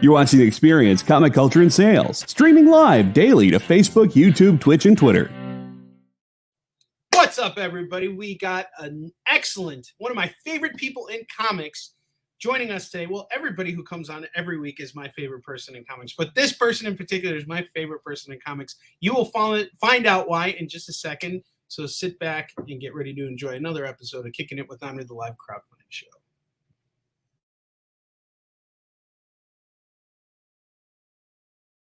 You're watching Experience Comic Culture and Sales, streaming live daily to Facebook, YouTube, Twitch, and Twitter. What's up, everybody? We got an excellent, one of my favorite people in comics joining us today. Well, everybody who comes on every week is my favorite person in comics, but this person in particular is my favorite person in comics. You will find out why in just a second. So sit back and get ready to enjoy another episode of Kickin It With Onrie, the live crowdfunding show.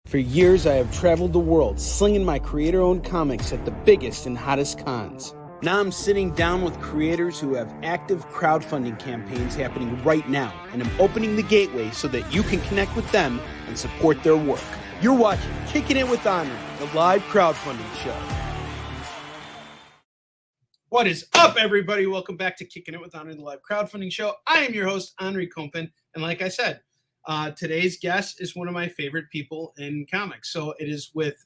For years, I have traveled the world slinging my creator-owned comics at the biggest and hottest cons. Now I'm sitting down with creators who have active crowdfunding campaigns happening right now, and I'm opening the gateway so that you can connect with them and support their work. You're watching Kickin It With Onrie, the live crowdfunding show. What is up, everybody? Welcome back to Kickin It With Onrie, the live crowdfunding show. I am your host, Onrie Kompan, and like I said, today's guest is one of my favorite people in comics. So it is with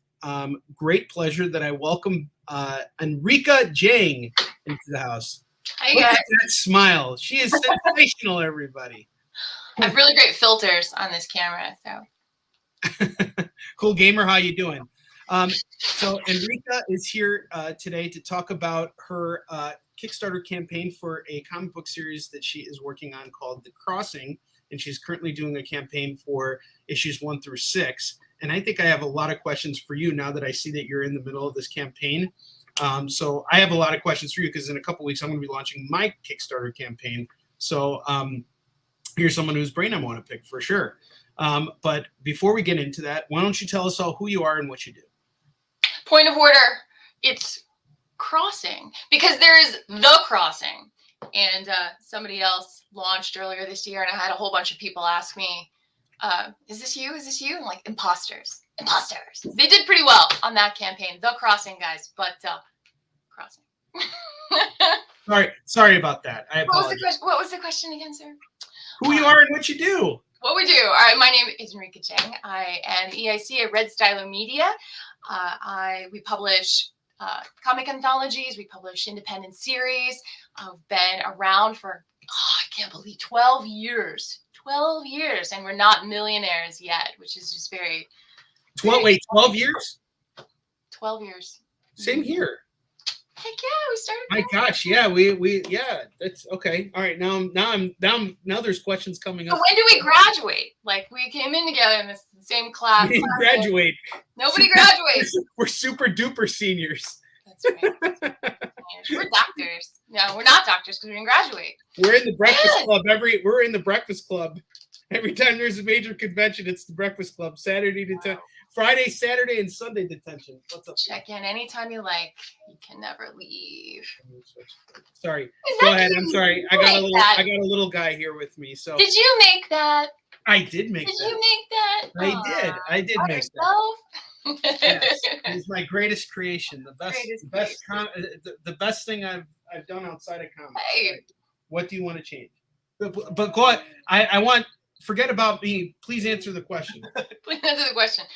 great pleasure that I welcome Onrie Kompan into the house. Hi, Look guys. at that smile. She is sensational, everybody. I have really great filters on this camera. So Cool gamer, how you doing? So Onrie is here today to talk about her Kickstarter campaign for a comic book series that she is working on called The Crossing. And she's currently doing a campaign for issues 1 through 6. And I think I have a lot of questions for you now that I see that you're in the middle of this campaign. So I have a lot of questions for you because in a couple weeks I'm going to be launching my Kickstarter campaign. So here's someone whose brain I want to pick for sure. But before we get into that, why don't you tell us all who you are and what you do? point of order, it's Crossing, because there is The Crossing. And somebody else launched earlier this year, and I had a whole bunch of people ask me, is this you? Is this you? I'm like, imposters. Imposters. They did pretty well on that campaign. The Crossing, guys, but Crossing. Sorry about that. I apologize. What was the question again, sir? Who you are and what you do. What we do. All right, my name is Onrie Kompan. I am EIC at Red Stylo Media. We publish comic anthologies. We publish independent series. I've been around for, I can't believe, 12 years. 12 years, and we're not millionaires yet, which is just very... 12 years? 12 years. Same here. Heck yeah, we started. My gosh, yeah, we that's okay. All right, now there's questions coming up. So when do we graduate? Like, we came in together in the same class. We didn't graduate. Nobody graduates. We're super duper seniors. That's right. We're doctors. No, we're not doctors because we didn't graduate. We're in the Breakfast Club we're in the Breakfast Club. Every time there's a major convention, it's the Breakfast Club. Friday, Saturday, and Sunday detention. What's up? Check in anytime you like. You can never leave. Sorry. Go ahead. I'm sorry. I got a little guy here with me. So did you make that? I did make that. Did you make that? I did make that. Yes, he's my greatest creation. The best thing I've done outside of comics. Hey. What do you want to change? But go ahead. Forget about me. Please answer the question. Please answer the question.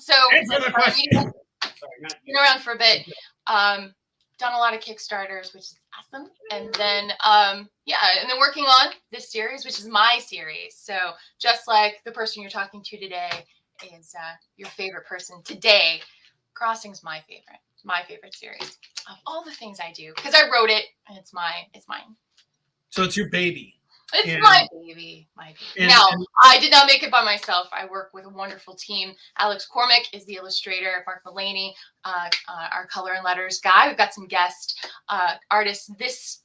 So answer the question. Been around for a bit. Done a lot of Kickstarters, which is awesome. And then and then working on this series, which is my series. So just like the person you're talking to today is your favorite person today, Crossing's my favorite series of all the things I do, because I wrote it and it's mine. So it's your baby. It's my baby. Now, I did not make it by myself. I work with a wonderful team. Alex Cormick is the illustrator. Mark Mulaney, our color and letters guy. We've got some guest artists this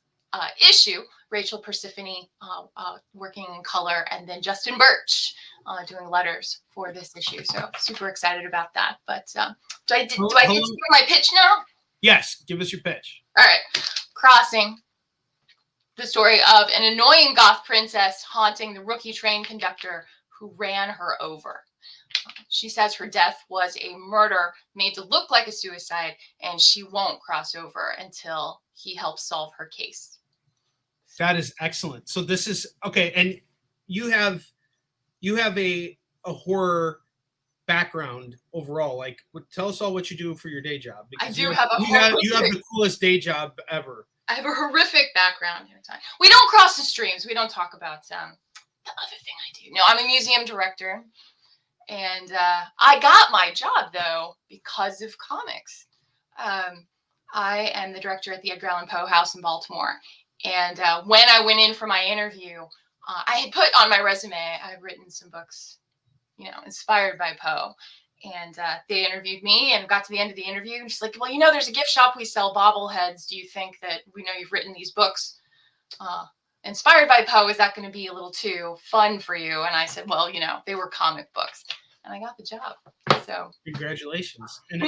issue. Rachel Persephone working in color, and then Justin Birch doing letters for this issue. So super excited about that. But do I get to hear my pitch now? Yes, give us your pitch. All right, Crossing. The story of an annoying goth princess haunting the rookie train conductor who ran her over. She says her death was a murder made to look like a suicide, and she won't cross over until he helps solve her case. That is excellent. So this is okay, and you have a horror background overall. Like, tell us all what you do for your day job. I do have you have the coolest day job ever. I have a horrific background. We don't cross the streams. We don't talk about the other thing I do. No, I'm a museum director. And I got my job, though, because of comics. I am the director at the Edgar Allan Poe House in Baltimore. And when I went in for my interview, I had put on my resume, I've written some books, inspired by Poe. And they interviewed me and got to the end of the interview. And she's like, well, there's a gift shop. We sell bobbleheads. Do you think that we know you've written these books inspired by Poe? Is that going to be a little too fun for you? And I said, well, they were comic books. And I got the job. So congratulations. And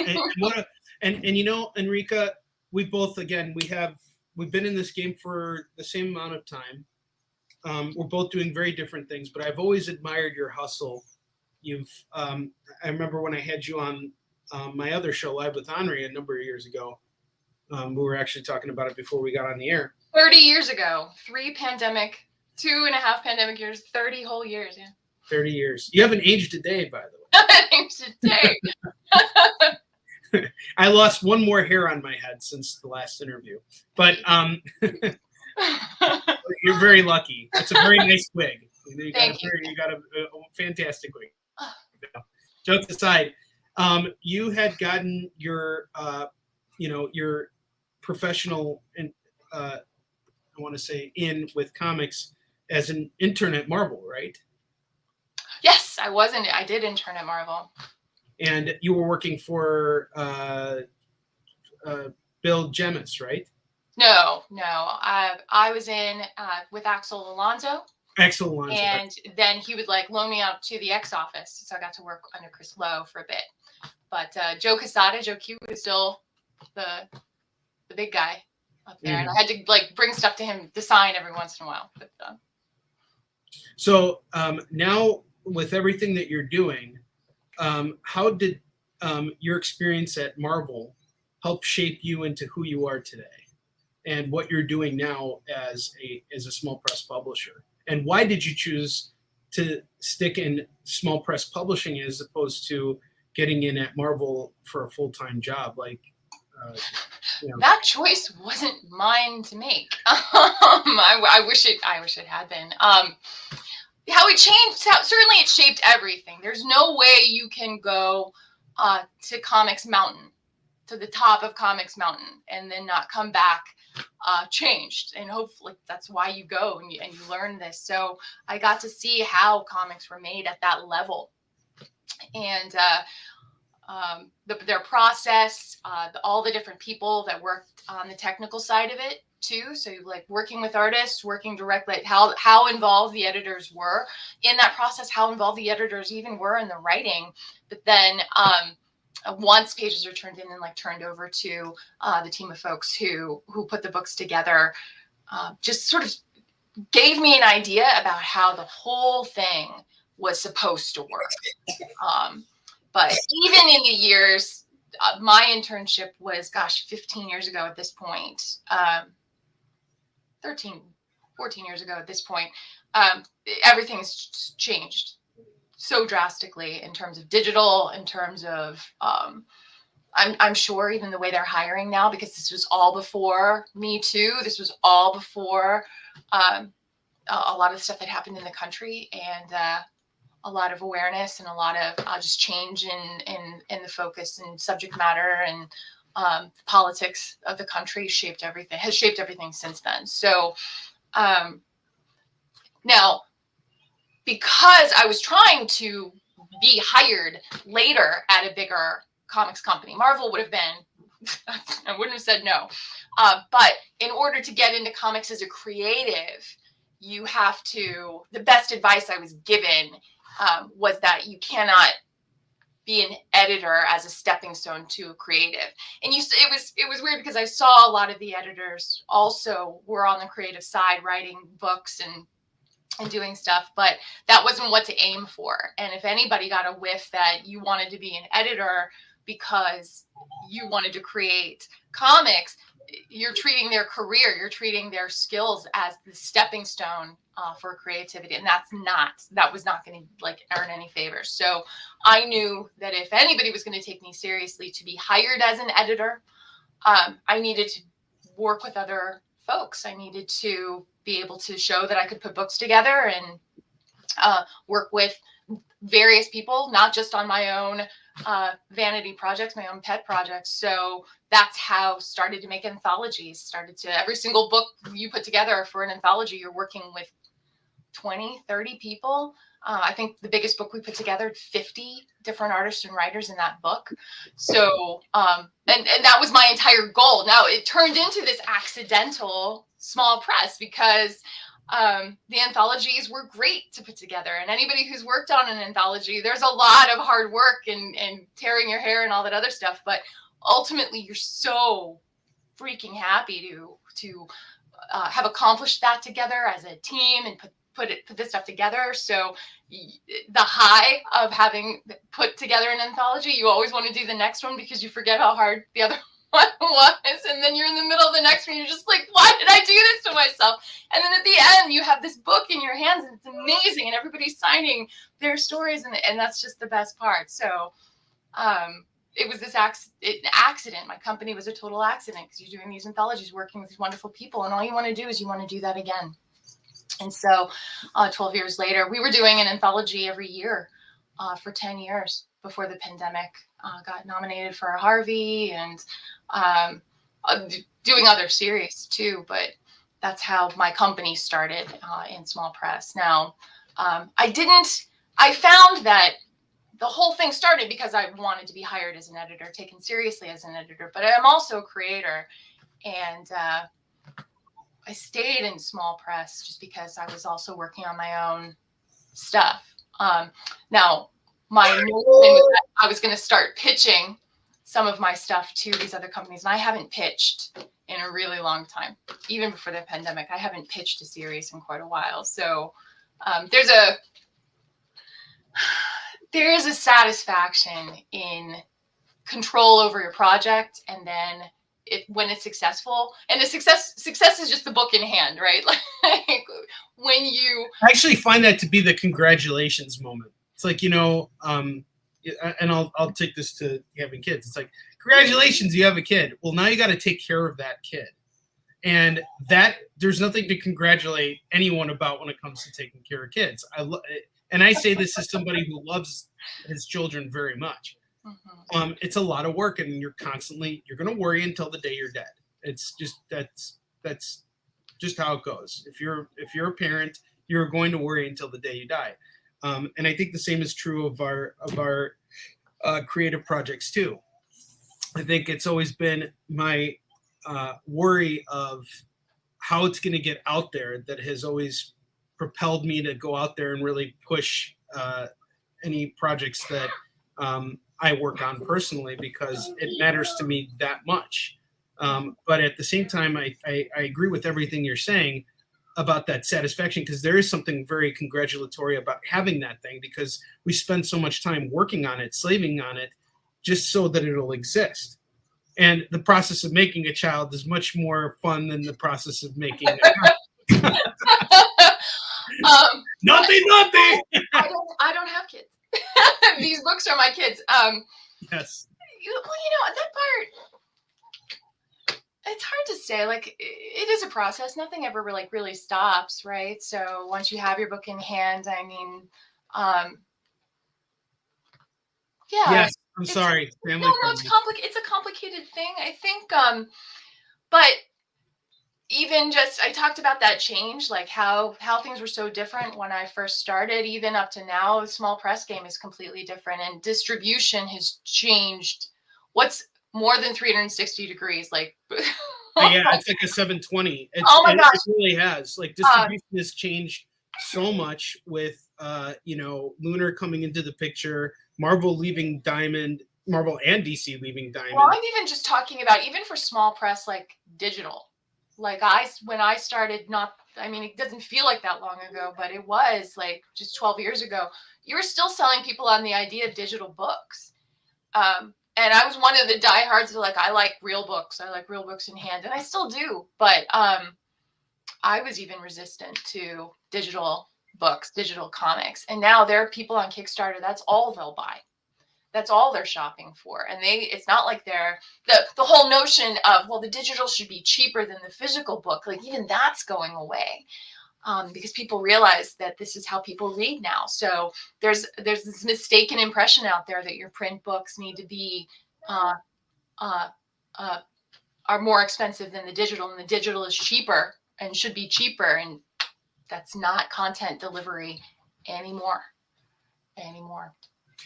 Enrica, we both, again, we've been in this game for the same amount of time. We're both doing very different things, but I've always admired your hustle. I remember when I had you on my other show, Live with Onrie, a number of years ago. We were actually talking about it before we got on the air. 30 years ago, 2.5 pandemic years, 30 whole years. Yeah. 30 years. You haven't aged a day, by the way. I haven't aged a day. I lost one more hair on my head since the last interview, but you're very lucky. It's a very nice wig. You got a fantastic wig. Jokes aside, you had gotten your, your professional, I want to say, in with comics as an intern at Marvel, right? Yes, I did intern at Marvel. And you were working for Bill Jemas, right? No. I was in with Axel Alonso. And then he would loan me out to the X office. So I got to work under Chris Lowe for a bit. But Joe Quesada, Joe Q, was still the big guy up there. Mm-hmm. And I had to bring stuff to him to sign every once in a while. But, so now with everything that you're doing, how did your experience at Marvel help shape you into who you are today and what you're doing now as a small press publisher? And why did you choose to stick in small press publishing as opposed to getting in at Marvel for a full-time job? That choice wasn't mine to make. I wish it had been. How it changed, certainly it shaped everything. There's no way you can go to Comics Mountain, to the top of Comics Mountain, and then not come back changed. And hopefully that's why you go and you learn this. So I got to see how comics were made at that level. And their process, all the different people that worked on the technical side of it too. So working with artists, working directly, how involved the editors were in that process, how involved the editors even were in the writing. But then once pages are turned in and turned over to the team of folks who put the books together, just sort of gave me an idea about how the whole thing was supposed to work. But even in the years, my internship was, 15 years ago at this point, 14 years ago at this point, everything's changed so drastically in terms of digital, in terms of, I'm sure even the way they're hiring now, because this was all before Me Too. This was all before a lot of stuff that happened in the country, and a lot of awareness and a lot of just change in the focus and subject matter, and the politics of the country has shaped everything since then. So now, because I was trying to be hired later at a bigger comics company, Marvel would have been, I wouldn't have said no. But in order to get into comics as a creative, you have to, the best advice I was given was that you cannot be an editor as a stepping stone to a creative. And it was weird because I saw a lot of the editors also were on the creative side, writing books and doing stuff, but that wasn't what to aim for. And if anybody got a whiff that you wanted to be an editor because you wanted to create comics, you're treating their career, you're treating their skills as the stepping stone for creativity. And that was not going to earn any favors. So I knew that if anybody was going to take me seriously to be hired as an editor, I needed to work with other folks. I needed to be able to show that I could put books together and work with various people, not just on my own vanity projects, my own pet projects. So that's how started to make anthologies. Every single book you put together for an anthology, you're working with 20, 30 people. I think the biggest book we put together, 50 different artists and writers in that book. So, and that was my entire goal. Now it turned into this accidental small press because the anthologies were great to put together. And anybody who's worked on an anthology, there's a lot of hard work and tearing your hair and all that other stuff. But ultimately, you're so freaking happy to have accomplished that together as a team and put this stuff together. So the high of having put together an anthology, you always want to do the next one because you forget how hard the other one was. And then you're in the middle of the next one. You're just like, why did I do this to myself? And then at the end, you have this book in your hands and it's amazing. And everybody's signing their stories. And that's just the best part. So it was this accident. My company was a total accident because you're doing these anthologies, working with these wonderful people. And all you want to do is you want to do that again. And so 12 years later, we were doing an anthology every year for 10 years before the pandemic. Got nominated for a Harvey and doing other series too. But that's how my company started in small press. Now, I found that the whole thing started because I wanted to be hired as an editor, taken seriously as an editor. But I'm also a creator. And I stayed in small press just because I was also working on my own stuff. Now, my notion was that I was going to start pitching some of my stuff to these other companies, and I haven't pitched in a really long time. Even before the pandemic, I haven't pitched a series in quite a while. So there is a satisfaction in control over your project, and then when it's successful, and the success is just the book in hand, right? Like when you actually find that to be the congratulations moment. It's like, and I'll take this to having kids. It's like, congratulations, you have a kid. Well, now you got to take care of that kid. And that there's nothing to congratulate anyone about when it comes to taking care of kids. And I say this as somebody who loves his children very much. Mm-hmm. It's a lot of work, and you're going to worry until the day you're dead. It's just, that's just how it goes. If you're a parent, you're going to worry until the day you die. And I think the same is true of our creative projects too. I think it's always been my worry of how it's going to get out there that has always propelled me to go out there and really push any projects that I work on personally, because it matters to me that much. But at the same time, I agree with everything you're saying about that satisfaction, because there is something very congratulatory about having that thing, because we spend so much time working on it, slaving on it, just so that it'll exist. And the process of making a child is much more fun than the process of making Nothing. I don't have kids. These books are my kids. Yes. That part, it's hard to say. Like, it is a process. Nothing ever really stops, right? So once you have your book in hand, I mean, yeah. Yes. I'm sorry. Family it's complicated. It's a complicated thing, I think. But even just, I talked about that change, like how things were so different when I first started, even up to now. The small press game is completely different, and distribution has changed. What's more than 360 degrees? Like, yeah, it's like a 720. Oh my gosh. It really has. Like, distribution has changed so much with, Lunar coming into the picture, Marvel leaving Diamond, Marvel and DC leaving Diamond. Well, I'm even just talking about, even for small press, like digital. Like when I started, it doesn't feel like that long ago, but it was like just 12 years ago. You were still selling people on the idea of digital books. And I was one of the diehards who I like real books. I like real books in hand, and I still do. But I was even resistant to digital books, digital comics. And now there are people on Kickstarter, that's all they'll buy. That's all they're shopping for. And it's not like they're the whole notion of, well, the digital should be cheaper than the physical book. Like, even that's going away. because people realize that this is how people read now. So there's this mistaken impression out there that your print books need to be uh, uh, uh, are more expensive than the digital, and the digital is cheaper and should be cheaper, and that's not content delivery anymore.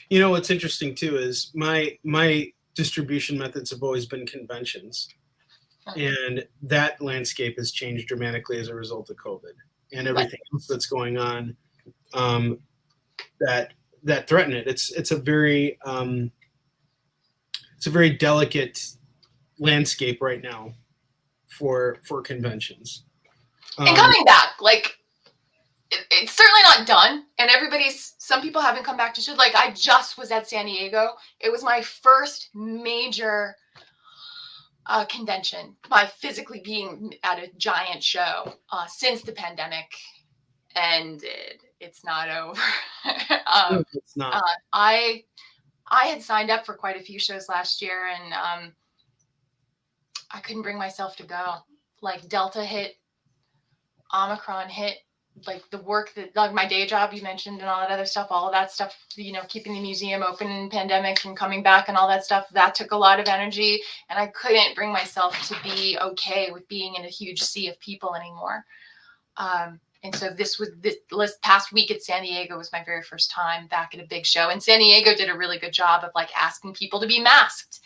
You know, what's interesting too is my distribution methods have always been conventions, and that landscape has changed dramatically as a result of COVID and everything else that's going on that threaten it. It's a very delicate landscape right now for conventions. And coming back, like it's certainly not done, and some people haven't come back to show. Like I just was at San Diego. It was my first major convention by physically being at a giant show since the pandemic ended. It's not over. It's not. I had signed up for quite a few shows last year, and I couldn't bring myself to go. Like Delta hit, Omicron hit, like the work that, like my day job you mentioned and all that other stuff, all of that stuff, you know, keeping the museum open in pandemic and coming back and all that stuff, that took a lot of energy, and I couldn't bring myself to be okay with being in a huge sea of people anymore. And so this past week at San Diego was my very first time back at a big show, and San Diego did a really good job of like asking people to be masked,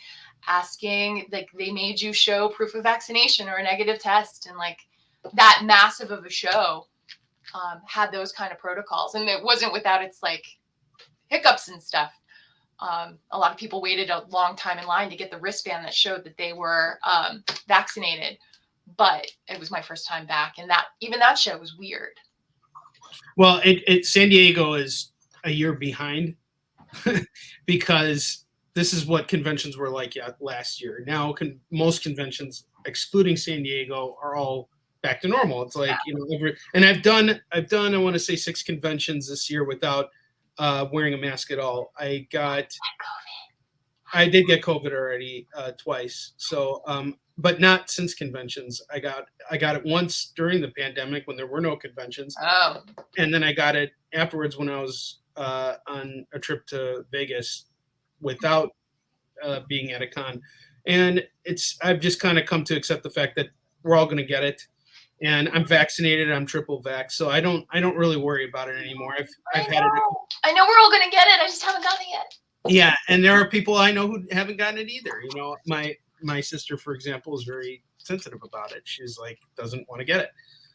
asking, like they made you show proof of vaccination or a negative test, and like that massive of a show had those kind of protocols, and it wasn't without its like hiccups and stuff. A lot of people waited a long time in line to get the wristband that showed that they were vaccinated, but it was my first time back, and that show was weird. Well, San Diego is a year behind because this is what conventions were like last year. Now most conventions, excluding San Diego, are all back to normal. It's like, you know, and I've done I want to say 6 conventions this year without wearing a mask at all. I did get COVID already twice. So but not since conventions. I got it once during the pandemic when there were no conventions. Oh. And then I got it afterwards when I was on a trip to Vegas without being at a con. And I've just kind of come to accept the fact that we're all going to get it. And I'm vaccinated. I'm triple vax, so I don't really worry about it anymore. I've had it. I know we're all gonna get it. I just haven't gotten it yet. Yeah, and there are people I know who haven't gotten it either. You know, my sister, for example, is very sensitive about it. She's like doesn't want to get it.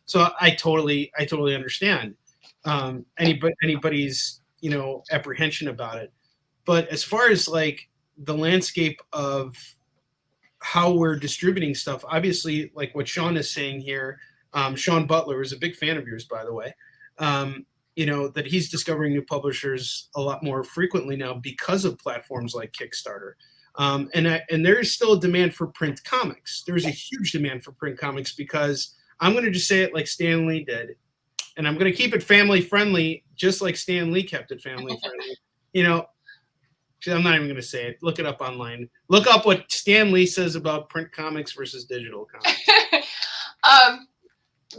So I totally understand anybody's, you know, apprehension about it. But as far as like the landscape of how we're distributing stuff, obviously, like what Sean is saying here. Sean Butler is a big fan of yours, by the way. You know, that he's discovering new publishers a lot more frequently now because of platforms like Kickstarter. And there is still a demand for print comics. There's a huge demand for print comics because I'm going to just say it like Stan Lee did. And I'm going to keep it family friendly, just like Stan Lee kept it family friendly. You know, I'm not even going to say it. Look it up online. Look up what Stan Lee says about print comics versus digital comics.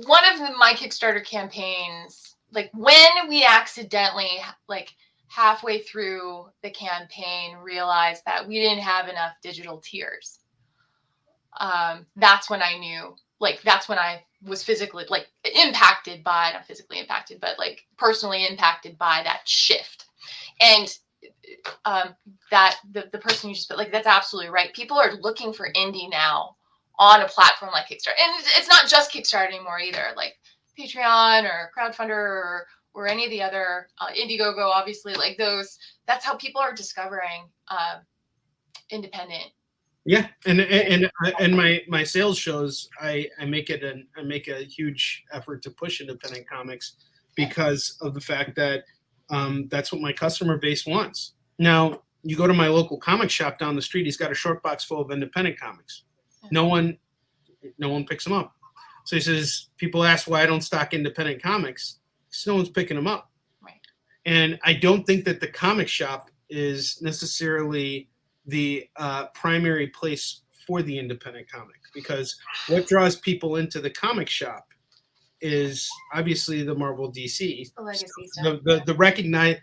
One of my Kickstarter campaigns, like when we accidentally, like halfway through the campaign, realized that we didn't have enough digital tiers. That's when I knew, like, that's when I was physically, like, impacted by, not physically impacted, but like personally impacted by that shift. And that the person you just put, like, that's absolutely right. People are looking for indie now on a platform like Kickstarter. And it's not just Kickstarter anymore either, like Patreon or Crowdfunder or any of the other, Indiegogo, obviously, like those, that's how people are discovering independent. Yeah. And my sales shows, I make a huge effort to push independent comics because of the fact that that's what my customer base wants. Now, you go to my local comic shop down the street, he's got a short box full of independent comics. No one picks them up. So he says, people ask why I don't stock independent comics. So no one's picking them up. Right. And I don't think that the comic shop is necessarily the primary place for the independent comic, because what draws people into the comic shop is obviously the Marvel DC. The legacy stuff. The recognize,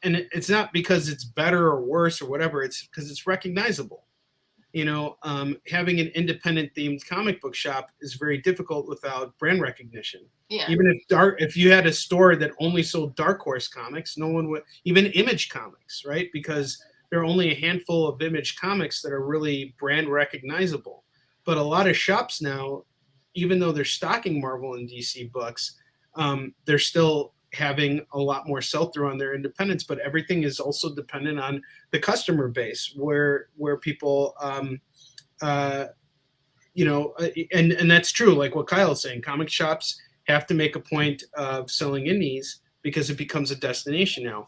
and it's not because it's better or worse or whatever. It's because it's recognizable. You know, having an independent themed comic book shop is very difficult without brand recognition. Yeah. Even if you had a store that only sold Dark Horse comics, no one would, even Image comics, right? Because there are only a handful of Image comics that are really brand recognizable. But a lot of shops now, even though they're stocking Marvel and DC books, they're still having a lot more sell-through on their independents, but everything is also dependent on the customer base, where people, you know, and that's true. Like what Kyle's saying, comic shops have to make a point of selling indies because it becomes a destination now.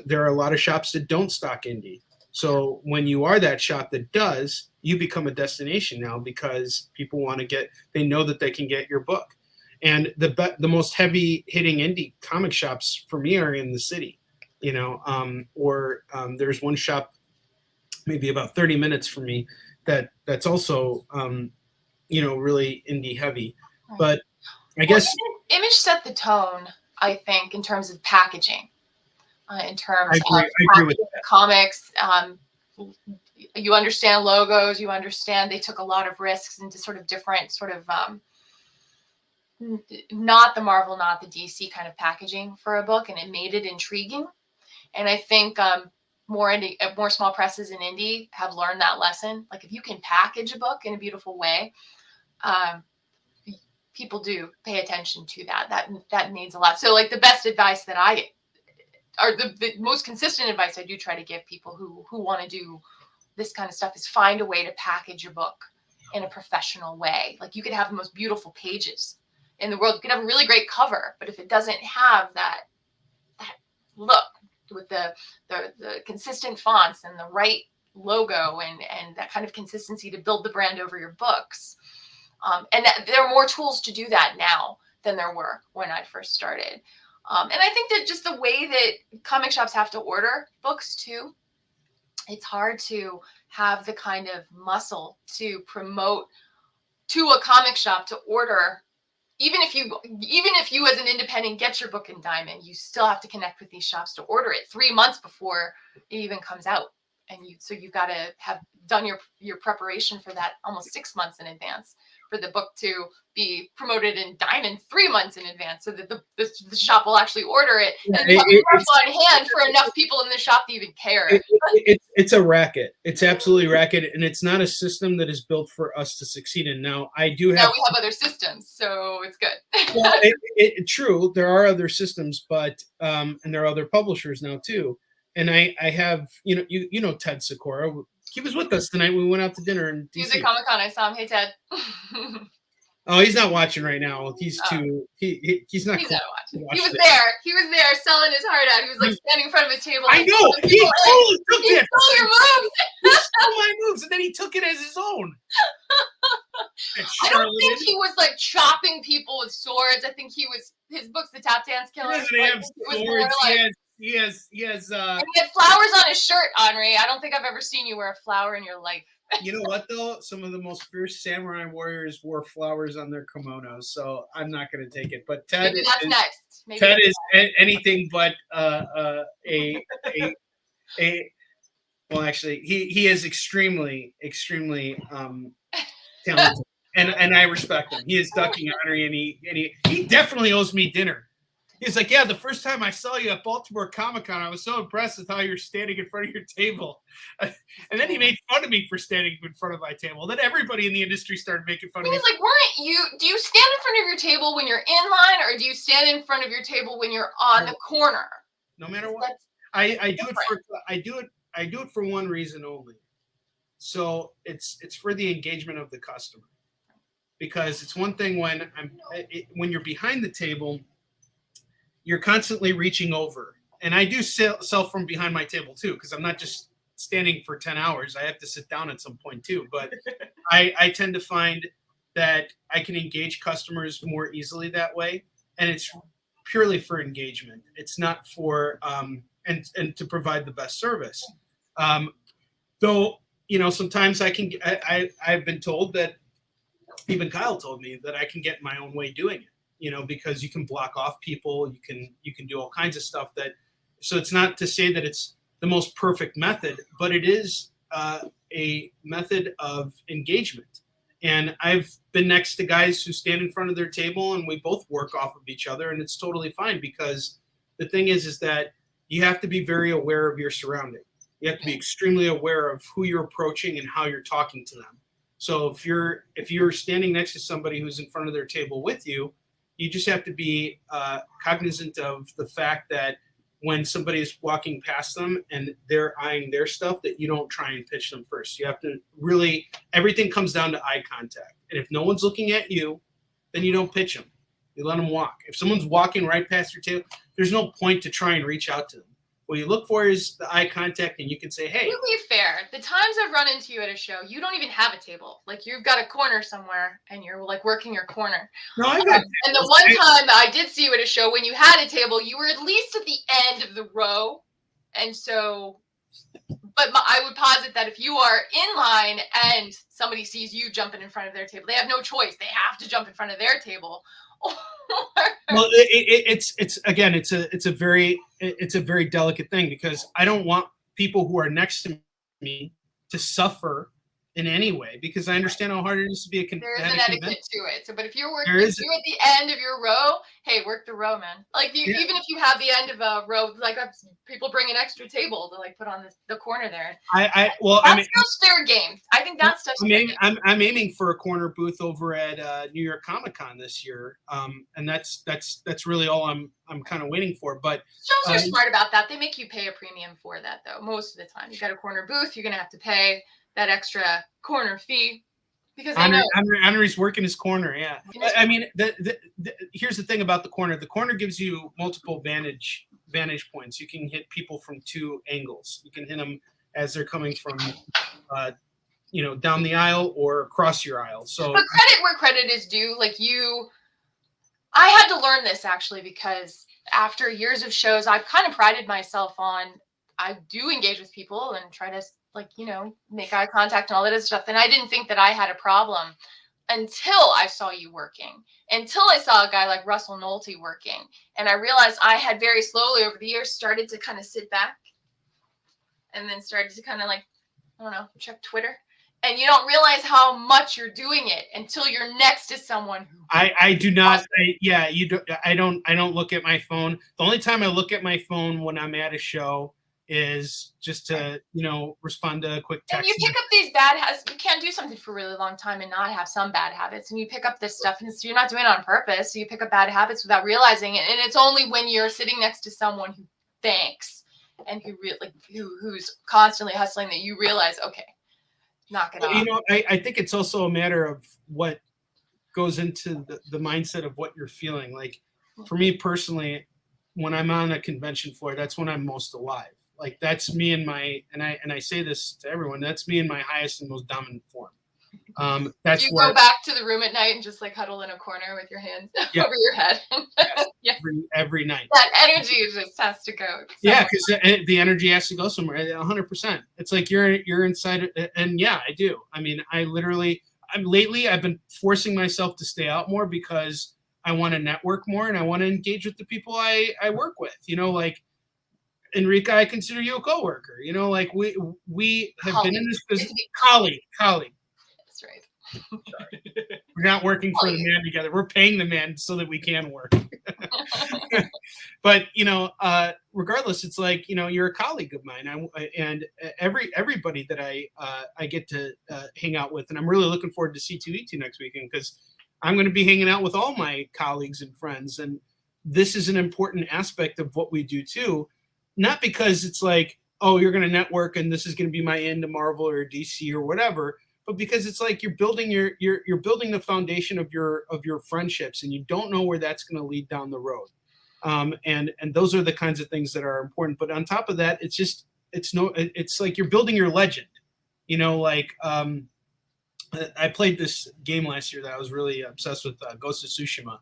There are a lot of shops that don't stock indie. So when you are that shop that does, you become a destination now because people want to they know that they can get your book. And the most heavy hitting indie comic shops for me are in the city, you know, there's one shop maybe about 30 minutes from me that's also, you know, really indie heavy. But I guess Image set the tone, I think, in terms of packaging, in terms I agree with that. Comics. You understand logos, you understand they took a lot of risks into sort of different sort of, not the Marvel, not the DC kind of packaging for a book, and it made it intriguing. And I think more small presses in indie have learned that lesson. Like if you can package a book in a beautiful way, people do pay attention to that. That means a lot. So like the best advice that the most consistent advice I do try to give people who want to do this kind of stuff is find a way to package your book in a professional way. Like you could have the most beautiful pages in the world. You could have a really great cover, but if it doesn't have that look with the consistent fonts and the right logo and that kind of consistency to build the brand over your books, and there are more tools to do that now than there were when I first started. And I think that just the way that comic shops have to order books too, it's hard to have the kind of muscle to promote to a comic shop to order. Even if you as an independent get your book in Diamond, you still have to connect with these shops to order it 3 months before it even comes out. And you've got to have done your preparation for that almost 6 months in advance for the book to be promoted in Diamond 3 months in advance, so that the shop will actually order it and have it on hand for enough people in the shop to even care. It's a racket. It's absolutely racket, and it's not a system that is built for us to succeed in. Now, we have other systems, so it's good. Well, true, there are other systems, but and there are other publishers now too. And I have, you know Ted Sikora. He was with us tonight when we went out to dinner in DC. He was at Comic-Con. I saw him. Hey, Ted. Oh, he's not watching right now. He's not. He's not watching. He was there. He was there selling his heart out. He was like standing in front of his table. I know. He totally took it. He stole your moves. He stole my moves, and then he took it as his own. I don't think he was like chopping people with swords. I think his book's The Tap Dance Killer. He doesn't have swords. He has and he had flowers on his shirt, Onrie. I don't think I've ever seen you wear a flower in your life. You know what, though? Some of the most fierce samurai warriors wore flowers on their kimonos, so I'm not going to take it. But Ted next. Ted is anything but well, actually, he is extremely, extremely talented, and I respect him. He is ducking Onrie, and he definitely owes me dinner. He's like, yeah, the first time I saw you at Baltimore Comic-Con, I was so impressed with how you're standing in front of your table. And then he made fun of me for standing in front of my table. Then everybody in the industry started making fun of me. He's like, do you stand in front of your table when you're in line, or do you stand in front of your table when you're on the corner? No matter what. I do it for one reason only. So it's for the engagement of the customer. Because it's one thing when you're behind the table, you're constantly reaching over. And I do sell from behind my table too, because I'm not just standing for 10 hours. I have to sit down at some point too. But I tend to find that I can engage customers more easily that way. And it's purely for engagement. It's not for, and to provide the best service. Though, sometimes I've been told that, even Kyle told me that I can get my own way doing it. because you can block off people, you can do all kinds of stuff so it's not to say that it's the most perfect method, but it is a method of engagement. And I've been next to guys who stand in front of their table and we both work off of each other, and it's totally fine, because the thing is that you have to be very aware of your surrounding. You have to be extremely aware of who you're approaching and how you're talking to them. So if you're standing next to somebody who's in front of their table with you, you just have to be cognizant of the fact that when somebody is walking past them and they're eyeing their stuff, that you don't try and pitch them first. You have to really, everything comes down to eye contact. And if no one's looking at you, then you don't pitch them. You let them walk. If someone's walking right past your table, there's no point to try and reach out to them. What you look for is the eye contact, and you can say, hey. To be fair, the times I've run into you at a show, you don't even have a table. Like, you've got a corner somewhere and you're like working your corner. No, I got And the one time that I did see you at a show, when you had a table, you were at least at the end of the row. And so, but I would posit that if you are in line and somebody sees you jumping in front of their table, they have no choice. They have to jump in front of their table. Well, it's again, it's a very delicate thing, because I don't want people who are next to me to suffer in any way, because I understand how hard it is to be There is an etiquette to it. So, but if you're working, if you're at the end of your row, hey, work the row, man. Like, even if you have the end of a row, like people bring an extra table to like put on the corner there. That's just fair game. I think that's just. I'm aiming for a corner booth over at New York Comic Con this year, and that's really all I'm kind of waiting for. But shows are smart about that. They make you pay a premium for that, though. Most of the time, you got a corner booth, you're gonna have to pay that extra corner fee, because Onrie's working his corner. Yeah, I mean, here's the thing about the corner. The corner gives you multiple vantage points. You can hit people from two angles. You can hit them as they're coming from, down the aisle or across your aisle. So, but credit where credit is due. Like I had to learn this actually, because after years of shows, I've kind of prided myself on, I do engage with people and try to make eye contact and all that other stuff. And I didn't think that I had a problem until I saw you working, until I saw a guy like Russell Nolte working. And I realized I had very slowly over the years started to kind of sit back and then started to kind of check Twitter. And you don't realize how much you're doing it until you're next to someone who. I do not. I don't look at my phone. The only time I look at my phone when I'm at a show is just to, respond to a quick text. And you pick up these bad habits. You can't do something for a really long time and not have some bad habits. And you pick up this stuff, and you're not doing it on purpose. So you pick up bad habits without realizing it. And it's only when you're sitting next to someone who thinks and who's constantly hustling that you realize, okay, knock it off. I think it's also a matter of what goes into the mindset of what you're feeling. Like, for me personally, when I'm on a convention floor, that's when I'm most alive. Like, that's me and I say this to everyone, that's me in my highest and most dominant form. That's you go back to the room at night and just like huddle in a corner with your hands over your head. Yes, every night. That energy just has to go. Yeah, because the energy has to go somewhere. 100%. It's like you're inside, and yeah, I do. I mean, lately I've been forcing myself to stay out more because I want to network more and I want to engage with the people I work with. Like, Enrica, I consider you a coworker. Like we have been in this business. Colleague. That's right. We're not working for the man together. We're paying the man so that we can work. But regardless, it's like you're a colleague of mine. And everybody that I get to hang out with, and I'm really looking forward to C2E2 next weekend, because I'm going to be hanging out with all my colleagues and friends, and this is an important aspect of what we do too. Not because it's like, oh, you're going to network and this is going to be my end to Marvel or DC or whatever, but because it's like you're building you're building the foundation of your friendships, and you don't know where that's going to lead down the road. And those are the kinds of things that are important. But on top of that, it's like you're building your legend. I played this game last year that I was really obsessed with, Ghost of Tsushima,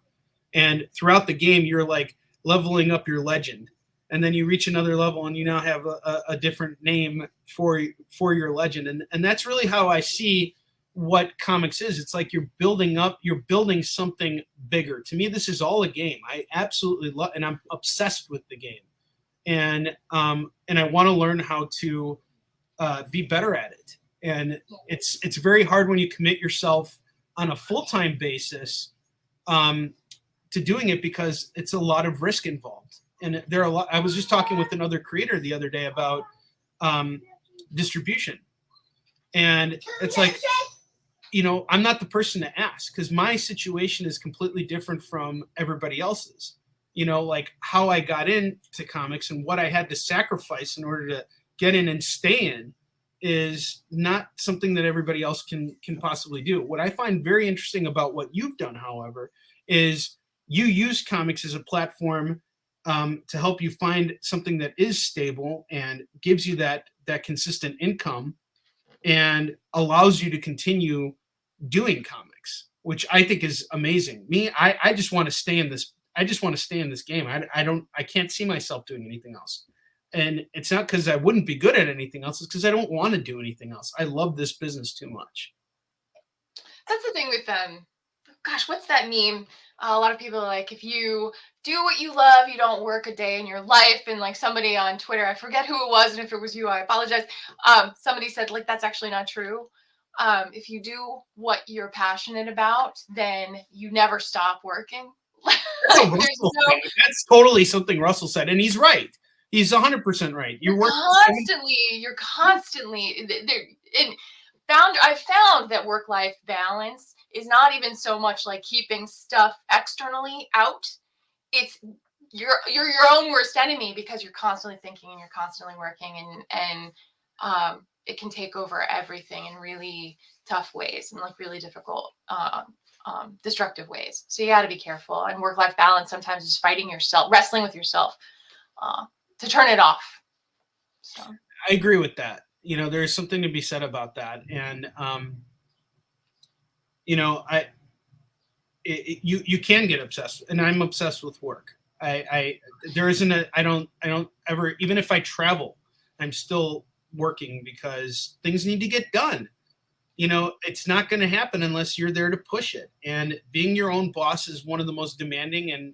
and throughout the game you're like leveling up your legend. And then you reach another level and you now have a different name for your legend. And that's really how I see what comics is. It's like you're building something bigger. To me, this is all a game. I absolutely love, and I'm obsessed with the game. And I want to learn how to be better at it. And it's very hard when you commit yourself on a full-time basis to doing it, because it's a lot of risk involved. And there are a lot. I was just talking with another creator the other day about distribution, and it's like, I'm not the person to ask, because my situation is completely different from everybody else's. Like how I got into comics and what I had to sacrifice in order to get in and stay in is not something that everybody else can possibly do. What I find very interesting about what you've done, however, is you use comics as a platform to help you find something that is stable and gives you that consistent income and allows you to continue doing comics, which I think is amazing. Me, I just want to stay in this. I just want to stay in this game. I can't see myself doing anything else. And it's not because I wouldn't be good at anything else. It's because I don't want to do anything else. I love this business too much. That's the thing with gosh, what's that meme? A lot of people are like, if you do what you love, you don't work a day in your life. And like somebody on Twitter, I forget who it was, and if it was you, I apologize. Somebody said, like, that's actually not true. If you do what you're passionate about, then you never stop working. That's totally something Russell said, and he's right. He's 100% right. You're constantly I've found that work-life balance is not even so much like keeping stuff externally out. It's you're your own worst enemy, because you're constantly thinking and you're constantly working, and it can take over everything in really tough ways and like really difficult destructive ways. So you got to be careful. And work-life balance sometimes is fighting yourself, wrestling with yourself to turn it off. So I agree with that. There's something to be said about that. And you can get obsessed, and I'm obsessed with work. I don't ever, even if I travel, I'm still working because things need to get done. It's not going to happen unless you're there to push it. And being your own boss is one of the most demanding and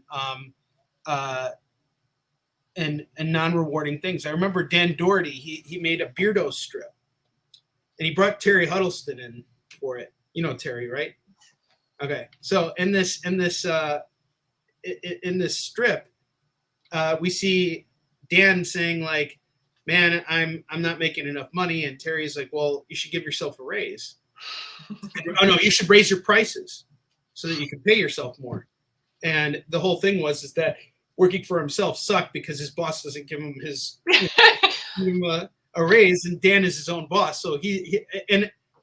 non-rewarding things. I remember Dan Doherty, he made a Beardo strip, and he brought Terry Huddleston in for it. You know Terry, right? Okay. So in this strip, we see Dan saying like, man, I'm not making enough money. And Terry's like, well, you should give yourself a raise. Oh no, you should raise your prices so that you can pay yourself more. And the whole thing is that working for himself sucked because his boss doesn't give him a raise, and Dan is his own boss. So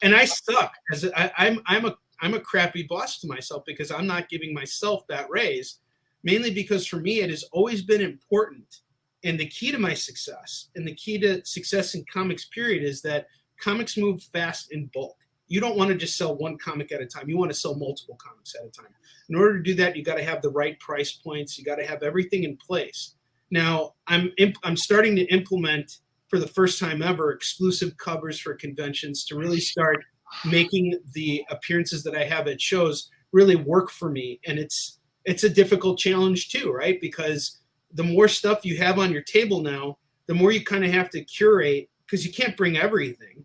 and I suck, as I'm a crappy boss to myself because I'm not giving myself that raise, mainly because for me it has always been important. And the key to my success, and the key to success in comics period, is that comics move fast in bulk. You don't want to just sell one comic at a time. You want to sell multiple comics at a time. In order to do that, you got to have the right price points. You got to have everything in place. Now, I'm starting to implement, for the first time ever, exclusive covers for conventions to really start making the appearances that I have at shows really work for me. And it's a difficult challenge too, right? Because the more stuff you have on your table now, the more you kind of have to curate, because you can't bring everything,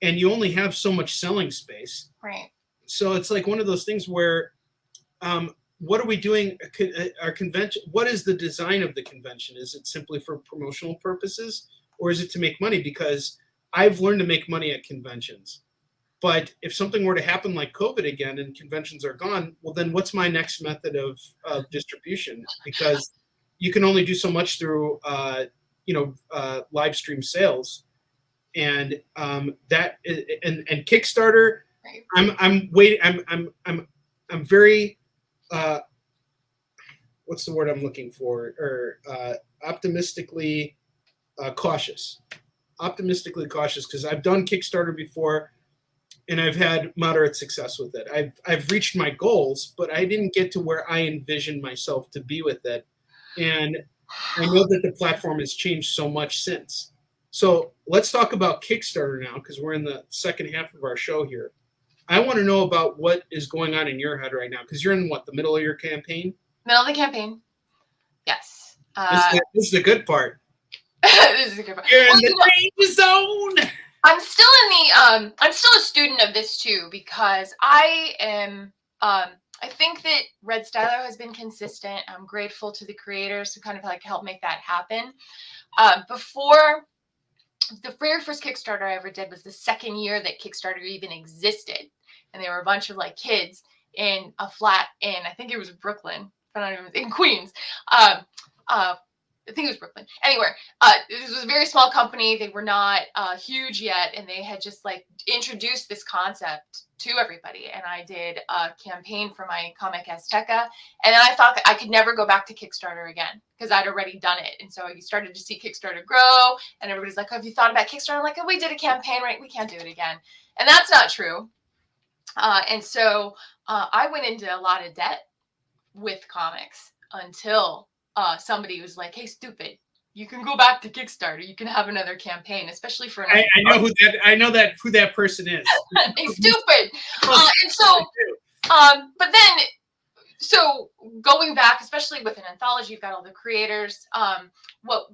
and you only have so much selling space. Right. So it's like one of those things where, what are we doing? Our convention, what is the design of the convention? Is it simply for promotional purposes, or is it to make money? Because I've learned to make money at conventions. But if something were to happen like COVID again and conventions are gone, well, then what's my next method of distribution? Because you can only do so much through, live stream sales, and that and Kickstarter. I'm waiting. I'm very. What's the word I'm looking for? Or optimistically cautious. Optimistically cautious, because I've done Kickstarter before, and I've had moderate success with it. I've reached my goals, but I didn't get to where I envisioned myself to be with it. And I know that the platform has changed so much since. So let's talk about Kickstarter now, because we're in the second half of our show here. I want to know about what is going on in your head right now, because you're in the middle of your campaign? Middle of the campaign. Yes. This is the good part. This is a good part. You're in the danger zone. I'm still in the I'm still a student of this too, because I am I think that Red Stylo has been consistent. I'm grateful to the creators who kind of like help make that happen. Before the very first Kickstarter I ever did was the second year that Kickstarter even existed, and they were a bunch of like kids in a flat in, I think it was Brooklyn, but I don't even, in Queens. I think it was Brooklyn. Anyway, this was a very small company. They were not huge yet, and they had just like introduced this concept to everybody. And I did a campaign for my comic Azteca, and then I thought that I could never go back to Kickstarter again because I'd already done it. And so you started to see Kickstarter grow, and everybody's like, "Oh, have you thought about Kickstarter?" I'm like, "Oh, we did a campaign, right? We can't do it again." And that's not true. And so I went into a lot of debt with comics until somebody was like, "Hey, stupid, you can go back to Kickstarter. You can have another campaign, especially for." I know who that person is. Hey, stupid. And so, but then, so going back, especially with an anthology, you've got all the creators. What